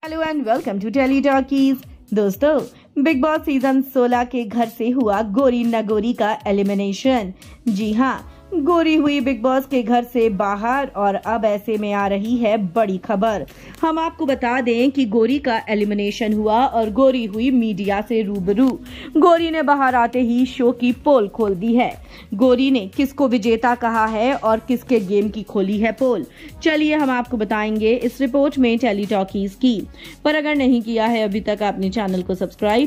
Hello and welcome to Tele Talkies. दोस्तों, Bigg Boss season 16 के घर से हुआ गोरी नगोरी का एलिमिनेशन। जी हाँ, गोरी हुई बिग बॉस के घर से बाहर और अब ऐसे में आ रही है बड़ी खबर। हम आपको बता दें कि गोरी का एलिमिनेशन हुआ और गोरी हुई मीडिया से रूबरू। गोरी ने बाहर आते ही शो की पोल खोल दी है। गोरी ने किसको विजेता कहा है और किसके गेम की खोली है पोल, चलिए हम आपको बताएंगे इस रिपोर्ट में टेली टॉकीज की। पर अगर नहीं किया है अभी तक अपने चैनल को सब्सक्राइब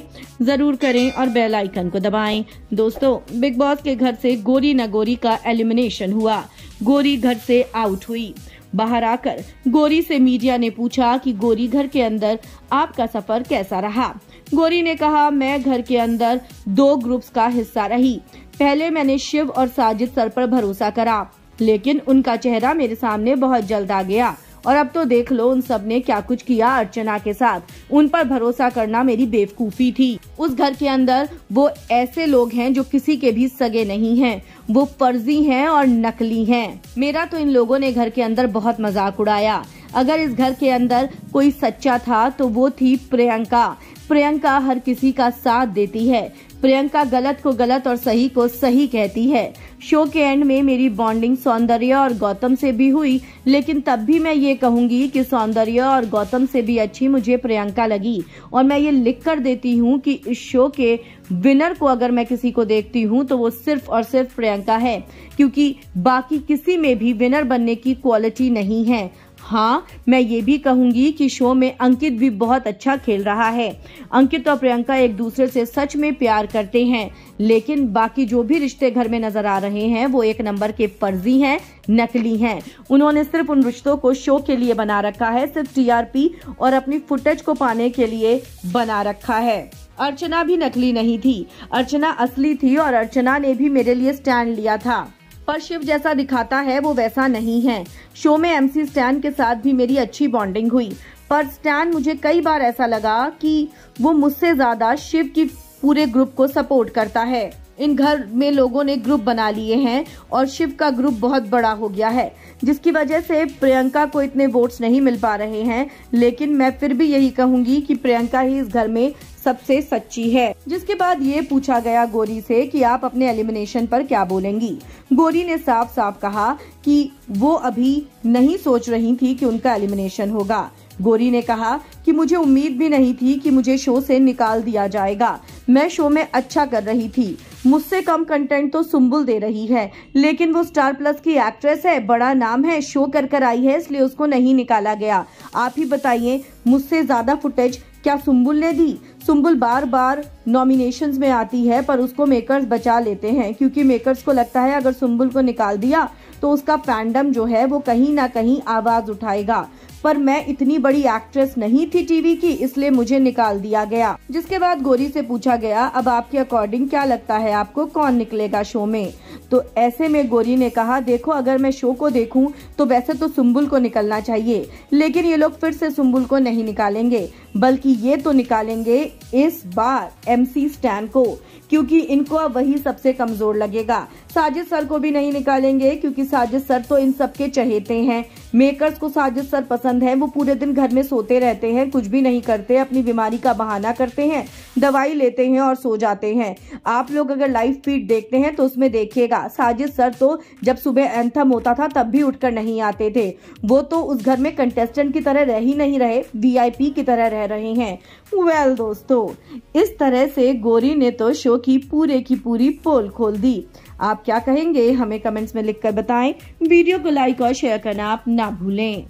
जरूर करें और बेल आइकन को दबाएं। दोस्तों, बिग बॉस के घर से गोरी नगोरी का एलिमिनेशन हुआ। गोरी घर से आउट हुई। बाहर आकर गोरी से मीडिया ने पूछा कि गोरी घर के अंदर आपका सफर कैसा रहा। गोरी ने कहा, मैं घर के अंदर 2 ग्रुप्स का हिस्सा रही। पहले मैंने शिव और साजिद सर पर भरोसा करा, लेकिन उनका चेहरा मेरे सामने बहुत जल्द आ गया और अब तो देख लो उन सब ने क्या कुछ किया अर्चना के साथ। उन पर भरोसा करना मेरी बेवकूफी थी। उस घर के अंदर वो ऐसे लोग हैं जो किसी के भी सगे नहीं हैं, वो फर्जी हैं और नकली हैं। मेरा तो इन लोगों ने घर के अंदर बहुत मजाक उड़ाया। अगर इस घर के अंदर कोई सच्चा था तो वो थी प्रियंका। प्रियंका हर किसी का साथ देती है। प्रियंका गलत को गलत और सही को सही कहती है। शो के एंड में मेरी बॉन्डिंग सौंदर्य और गौतम से भी हुई, लेकिन तब भी मैं ये कहूंगी कि सौंदर्य और गौतम से भी अच्छी मुझे प्रियंका लगी। और मैं ये लिख कर देती हूँ कि इस शो के विनर को अगर मैं किसी को देखती हूँ तो वो सिर्फ और सिर्फ प्रियंका है, क्योंकि बाकी किसी में भी विनर बनने की क्वालिटी नहीं है। हाँ, मैं ये भी कहूंगी कि शो में अंकित भी बहुत अच्छा खेल रहा है। अंकित और प्रियंका एक दूसरे से सच में प्यार करते हैं, लेकिन बाकी जो भी रिश्ते घर में नजर आ रहे हैं वो एक नंबर के फर्जी हैं, नकली हैं। उन्होंने सिर्फ उन रिश्तों को शो के लिए बना रखा है, सिर्फ टीआरपी और अपनी फुटेज को पाने के लिए बना रखा है। अर्चना भी नकली नहीं थी, अर्चना असली थी और अर्चना ने भी मेरे लिए स्टैंड लिया था। पर शिव जैसा दिखाता है वो वैसा नहीं है। शो में एमसी स्टैन के साथ भी मेरी अच्छी बॉन्डिंग हुई, पर स्टैन मुझे कई बार ऐसा लगा कि वो मुझसे ज्यादा शिव की पूरे ग्रुप को सपोर्ट करता है। इन घर में लोगों ने ग्रुप बना लिए हैं और शिव का ग्रुप बहुत बड़ा हो गया है, जिसकी वजह से प्रियंका को इतने वोट्स नहीं मिल पा रहे हैं। लेकिन मैं फिर भी यही कहूंगी कि प्रियंका ही इस घर में सबसे सच्ची है। जिसके बाद ये पूछा गया गोरी से कि आप अपने एलिमिनेशन पर क्या बोलेंगी। गोरी ने साफ साफ कहा कि वो अभी नहीं सोच रही थी कि उनका एलिमिनेशन होगा। गोरी ने कहा कि मुझे उम्मीद भी नहीं थी कि मुझे शो से निकाल दिया जाएगा। मैं शो में अच्छा कर रही थी। मुझसे कम कंटेंट तो सुम्बुल दे रही है, लेकिन वो स्टार प्लस की एक्ट्रेस है, बड़ा नाम है, शो कर आई है, इसलिए उसको नहीं निकाला गया। आप ही बताइए, मुझसे ज्यादा फुटेज क्या सुम्बुल ने दी? सुम्बुल बार बार नॉमिनेशंस में आती है, पर उसको मेकर्स बचा लेते हैं, क्योंकि मेकर्स को लगता है अगर सुम्बुल को निकाल दिया तो उसका फैंडम जो है वो कहीं ना कहीं आवाज उठाएगा। पर मैं इतनी बड़ी एक्ट्रेस नहीं थी टीवी की, इसलिए मुझे निकाल दिया गया। जिसके बाद गोरी से पूछा गया, अब आपके अकॉर्डिंग क्या लगता है आपको कौन निकलेगा शो में? तो ऐसे में गोरी ने कहा, देखो अगर मैं शो को देखूं तो वैसे तो सुम्बुल को निकलना चाहिए, लेकिन ये लोग फिर से सुम्बुल को नहीं निकालेंगे, बल्कि ये तो निकालेंगे इस बार एमसी स्टैन को, क्योंकि इनको अब वही सबसे कमजोर लगेगा। साजिद सर को भी नहीं निकालेंगे, क्योंकि साजिद सर तो इन सबके चहेते हैं। मेकर्स को साजिद सर पसंद है। वो पूरे दिन घर में सोते रहते हैं, कुछ भी नहीं करते, अपनी बीमारी का बहाना करते हैं, दवाई लेते हैं और सो जाते हैं। आप लोग अगर लाइव फीड देखते हैं तो उसमें देखिएगा, साजिद सर तो जब सुबह एंथम होता था तब भी उठकर नहीं आते थे। वो तो उस घर में कंटेस्टेंट की तरह रह ही नहीं रहे, वीआईपी की तरह रह रहे हैं। वेल दोस्तों, इस तरह से गोरी ने तो शो की पूरी पोल खोल दी। आप क्या कहेंगे हमें कमेंट्स में लिखकर बताएं। वीडियो को लाइक और शेयर करना आप ना भूलें।